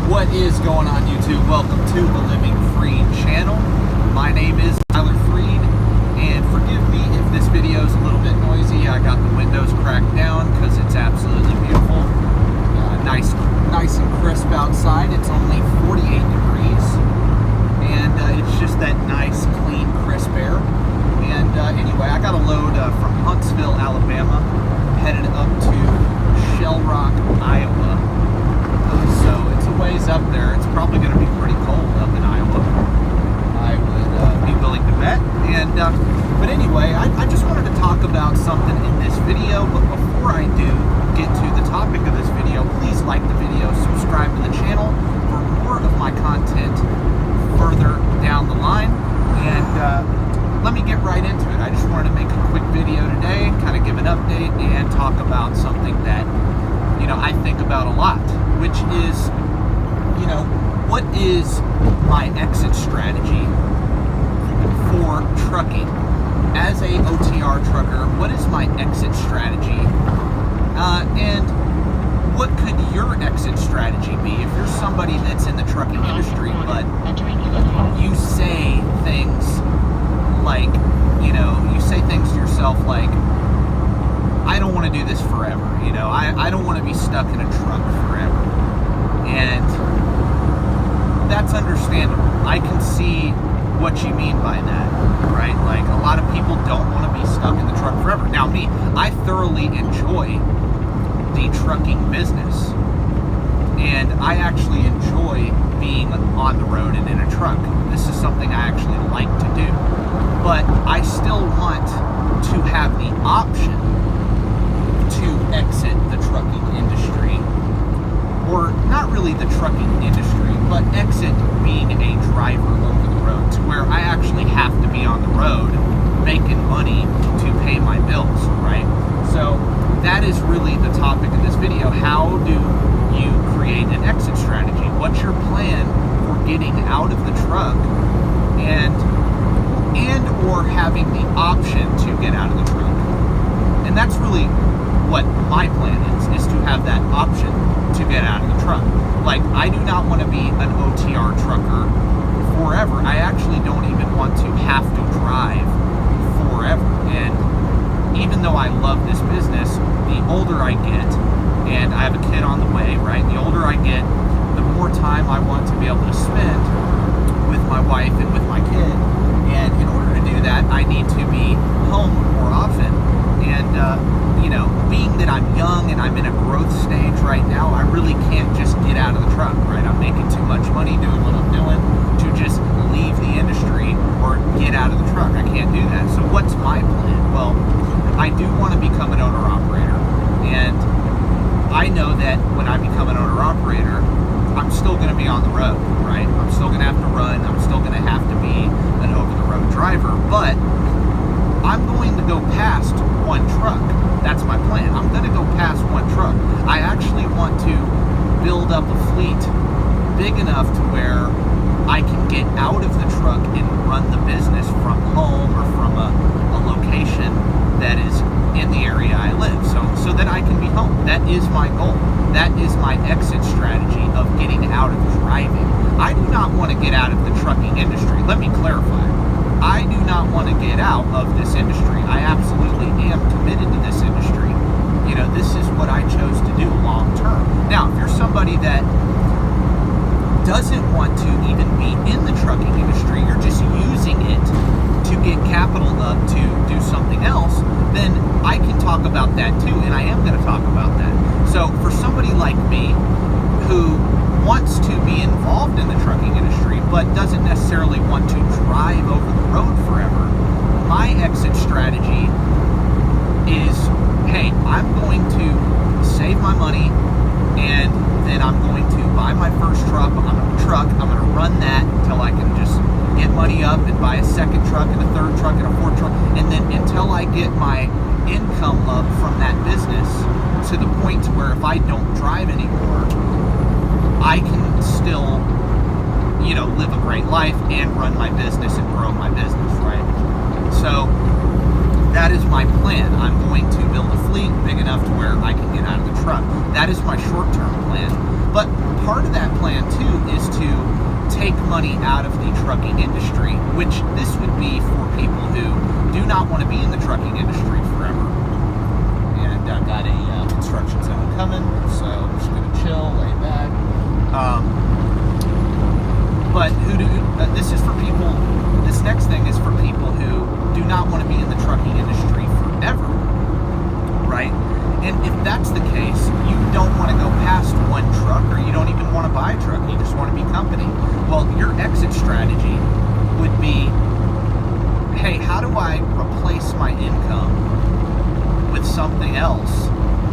What is going on, YouTube? Welcome to the Living Freed channel. My name is Tyler Freed, and forgive me if this video is a little bit noisy. I got the windows cracked down because it's absolutely beautiful. Nice and crisp outside. It's only 48 degrees, and it's just that nice, clean, crisp air. And anyway, I got a load from Huntsville, Alabama, headed up to Shell Rock, Iowa. So it's a ways up there. It's probably going to be pretty cold up in Iowa, I would be willing to bet. And but anyway, I just wanted to talk about something in this video. But before I do get to the topic of this video, please like the video, subscribe to the channel for more of my content further down the line. And let me get right into it. I just wanted to make a quick video today, kind of give an update and talk about something that, you know, I think about a lot, which is, you know, what is my exit strategy for trucking? As a OTR trucker, what is my exit strategy? And what could your exit strategy be if you're somebody that's in the trucking industry, but you say things like, you know, you say things to yourself like, I don't want to do this forever, you know, I don't want to be stuck in a truck forever. And that's understandable. I can see what you mean by that, right? Like, a lot of people don't want to be stuck in the truck forever. Now, me, I thoroughly enjoy the trucking business, and I actually enjoy being on the road and in a truck. This is something I actually like to do, but I still want to have the option to exit the trucking industry, or not really the trucking industry, but exit being a driver over the road, to where I actually have to be on the road making money to pay my bills, right? So that is really the topic of this video. How do you create an exit strategy? What's your plan for getting out of the truck and or having the option to get out of the truck? And that's really what my plan is to have that option to get out of the truck. Like, I do not want to be an OTR trucker forever. I actually don't even want to have to drive forever. And even though I love this business, the older I get, and I have a kid on the way, right? The older I get, the more time I want to be able to spend with my wife and with my kid. And in order to do that, I need to be home more often. And, you know, being that I'm young and I'm in a growth stage right now, I really can't just get out of the truck, right? I'm making too much money doing what I'm doing to just leave the industry or get out of the truck. I can't do that. So what's my plan? Well, I do want to become an owner-operator. And I know that when I become an owner-operator, I'm still going to be on the road, right? I'm still going to have to run. I'm still going to have to be an over-the-road driver. But I'm going to go past one truck. That's my plan. I'm going to go past one truck. I actually want to build up a fleet big enough to where I can get out of the truck and run the business from home or from a location that is in the area I live, so that I can be home. That is my goal. That is my exit strategy of getting out of driving. I do not want to get out of the trucking industry. Let me clarify. I do not want to get out of this industry. I absolutely am committed to this industry. You know, this is what I chose to do long term. Now, if you're somebody that doesn't want to even be in the trucking industry, you're just using it to get capital up to do something else, then I can talk about that too, and I am going to talk about that. So for somebody like me who wants to be involved in the trucking industry but doesn't necessarily want to drive over the road forever, my exit strategy is, hey, I'm going to save my money, and then I'm going to buy my first truck. I'm going to run that until I can just get money up and buy a second truck and a third truck and a fourth truck, and then until I get my income up from that business to the point to where if I don't drive anymore, I can still, you know, live a great life and run my business and grow my business, right? So that is my plan. I'm going to build a fleet big enough to where I can get out of the truck. That is my short-term plan. But part of that plan too take money out of the trucking industry, which this would be for people who do not want to be in the trucking industry forever. And I've got a construction zone coming, so I'm just going to chill, lay back. But this is for people, this next thing is for people who do not want to be in the trucking industry forever, right? And if that's the case, you don't want to go past one truck, or you don't even want to buy a truck, you just want to be company. Well, your exit strategy would be, hey, how do I replace my income with something else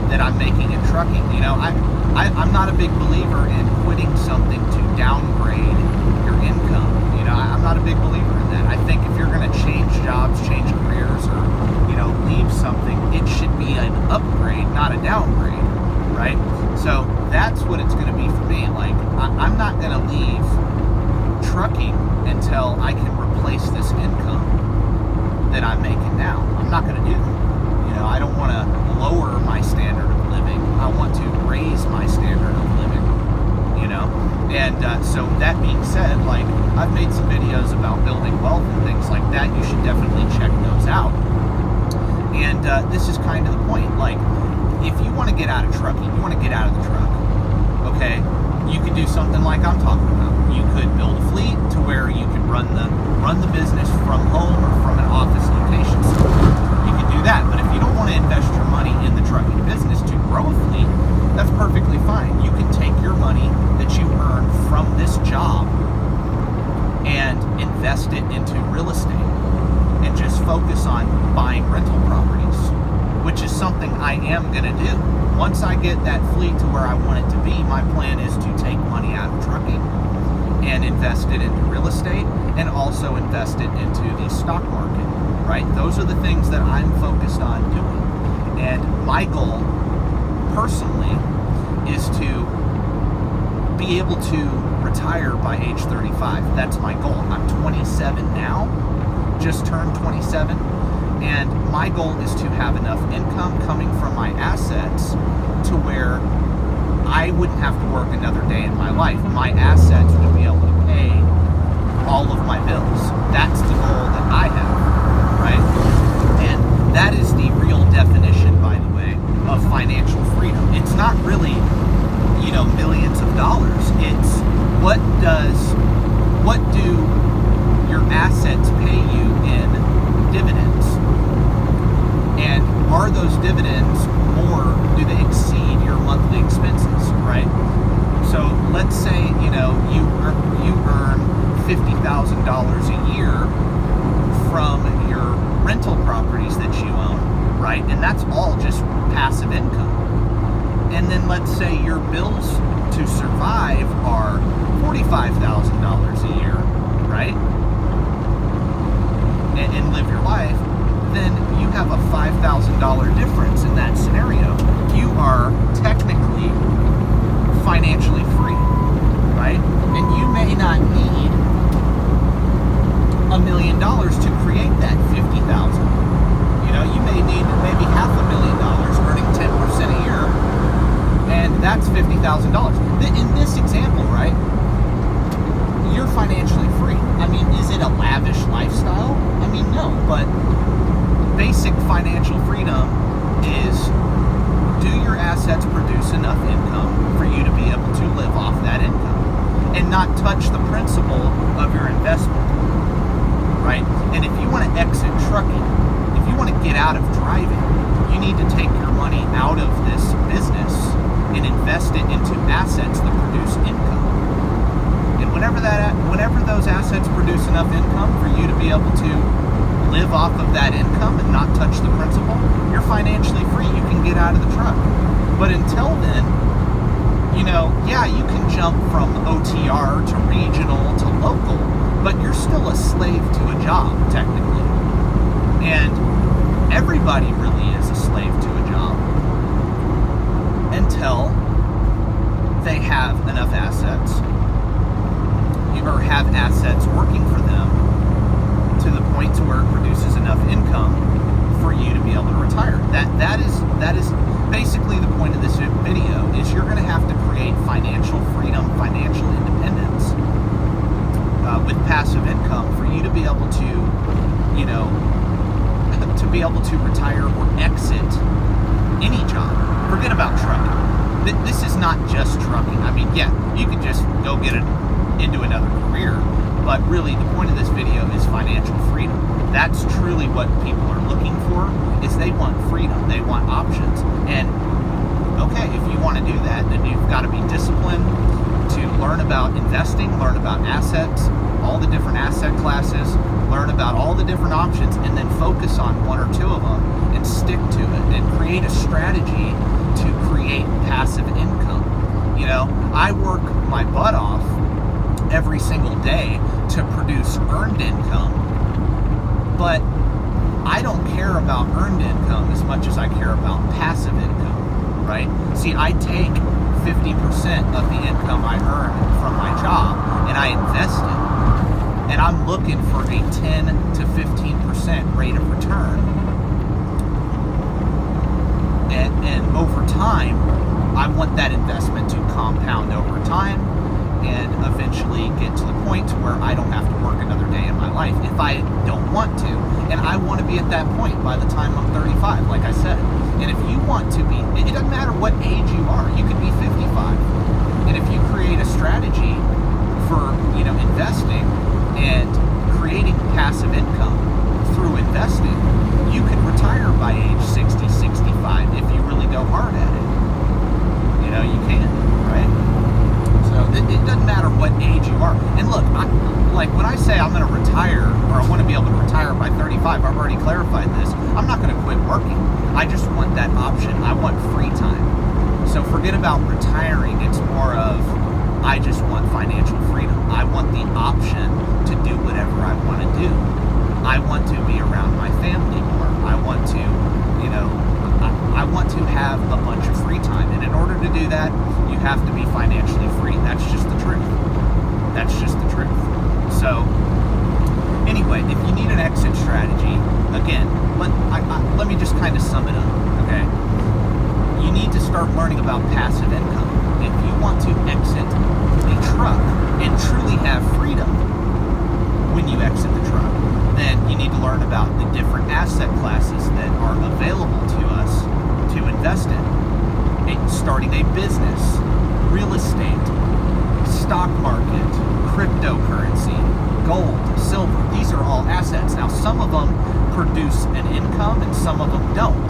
that I'm making in trucking? You know, I'm not a big believer in quitting something to downgrade your income. You know, I'm not a big believer in that. I think if you're going to change jobs, change careers, or, you know, leave something, it should be an upgrade, not a downgrade, right? So that's what it's going to be for me. Like, I'm not going to leave trucking until I can replace this income that I'm making now. I'm not going to do that. You know, I don't want to lower my standard of living. I want to raise my standard of living, you know? And so that being said, like, I've made some videos about building wealth and things like that. You should definitely check those out. And this is kind of the point. Like, if you want to get out of trucking, you want to get out of the truck, okay, you could do something like I'm talking about. You could build a fleet to where you could run the business from home or from an office location. So you could do that. But if you don't want to invest your money in the trucking business to grow a fleet, that's perfectly fine. You can take your money that you earn from this job and invest it into real estate and just focus on buying rental properties, which is something I am going to do. Once I get that fleet to where I want it to be, my plan is to take money out of trucking and invest it into real estate, and also invest it into the stock market, right? Those are the things that I'm focused on doing. And my goal, personally, is to be able to retire by age 35. That's my goal. I'm 27 now, just turned 27, and my goal is to have enough income coming from my assets to where I wouldn't have to work another day in my life. My assets would be able to pay all of my bills. That's the goal that I have, right? And that is the real definition, by the way, of financial freedom. It's not really, you know, millions of dollars. It's what do your assets pay you in dividends? And are those dividends more, do they exceed your monthly expenses, right? So let's say, you know, you earn $50,000 a year from your rental properties that you own, right? And that's all just passive income. And then let's say your bills to survive are $45,000 a year, right? And live your life, then you have a $5,000 difference in that scenario. You are technically financially free, right? And you may not need $1 million to create that $50,000. You know, you may need maybe $500,000 earning 10% a year, and that's $50,000. In this example, right, you're financially free. I mean, is it a lavish lifestyle? I mean, no, but basic financial freedom is, do your assets produce enough income for you to be able to live off that income and not touch the principal of your investment, right? And if you want to exit trucking, if you want to get out of driving, you need to take your money out of this business and invest it into assets that produce income. And whenever those assets produce enough income for you to be able to live off of that income and not touch the principal, you're financially free. You can get out of the truck. But until then, you know, yeah, you can jump from OTR to regional to local, but you're still a slave to a job, technically. And everybody really is a slave to a job until they have enough assets, or have assets working for them to the point to where it produces enough income for you to be able to retire. That is basically the point of this video, is you're going to have to create financial freedom, financial independence be able to, to be able to retire or exit any job. Forget about trucking. This is not just trucking. I mean, yeah, you can just go get into another career, but really the point of this video is financial freedom. That's truly what people are looking for, is they want freedom. They want options. And okay, if you want to do that, then you've got to be disciplined to learn about investing, learn about assets, all the different asset classes, learn about all the different options, and then focus on one or two of them and stick to it and create a strategy to create passive income. I work my butt off every single day to produce earned income, but I don't care about earned income as much as I care about passive income, right? See, I take 50% of the income I earn from my job and I invest it. And I'm looking for a 10 to 15% rate of return. And over time, I want that investment to compound over time and eventually get to the point where I don't have to work another day in my life if I don't want to. And I want to be at that point by the time I'm 35, like I said. And if you want to be, it doesn't matter what age you are. You could be 55. And if you create a strategy for, investing and creating passive income through investing, you could retire by age 60, 65 if you really go hard at it. You can, right? So it doesn't matter what age you are. And look, when I say I'm going to retire, or I want to be able to retire by 35, I've already clarified this. I'm not going to quit working. I just want that option. I want free time. So forget about retiring. It's more of, I just want financial freedom. I want the option to do whatever I want to do. I want to be around my family more. I want to, I want to have a bunch of free time. And in order to do that, you have to be financially free. That's just the truth. That's just the truth. So anyway, if you need an exit strategy, again, let me just kind of sum it up, okay? You need to start learning about passive income. If you want to exit a truck and truly have freedom when you exit the truck, then you need to learn about the different asset classes that are available to us to invest in. Starting a business, real estate, stock market, cryptocurrency, gold, silver. These are all assets. Now, some of them produce an income and some of them don't.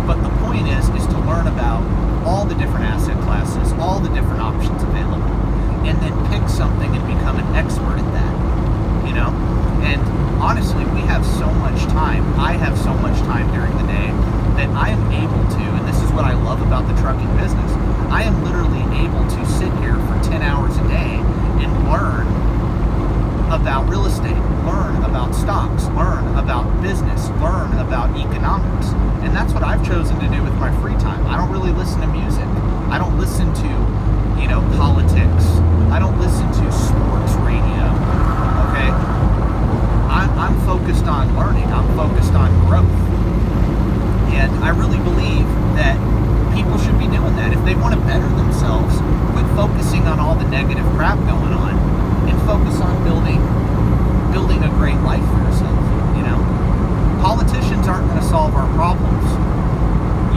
But the point is to learn about all the different asset classes, all the different options available, and then pick something and become an expert at that, And honestly, we have so much time. I have so much time during the day that I am able to, and this is what I love about the trucking business, I am literally able to sit here for 10 hours a day and learn about real estate, learn about stocks, learn about business, learn about economics. And that's what I've chosen to do with my free time. I don't really listen to music. I don't listen to, politics. I don't listen to sports radio, okay? I'm focused on learning. I'm focused on growth. And I really believe that people should be doing that. If they want to better themselves, quit focusing on all the negative crap going on and focus on building a great life for yourself, Politicians aren't going to solve our problems.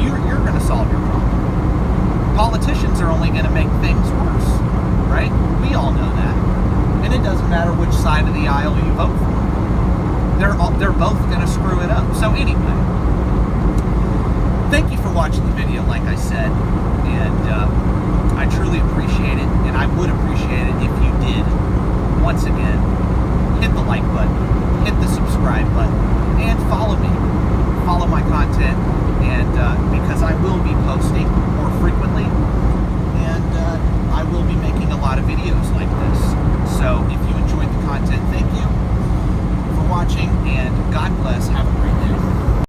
You're going to solve your problem. Politicians are only going to make things worse, right? We all know that. And it doesn't matter which side of the aisle you vote for. They're both going to screw it up. So anyway, thank you for watching the video, like I said, and I truly appreciate it, and I would appreciate it if you did, once again, hit the like button, hit the subscribe button, and follow me. Follow my content, and because I will be posting more frequently,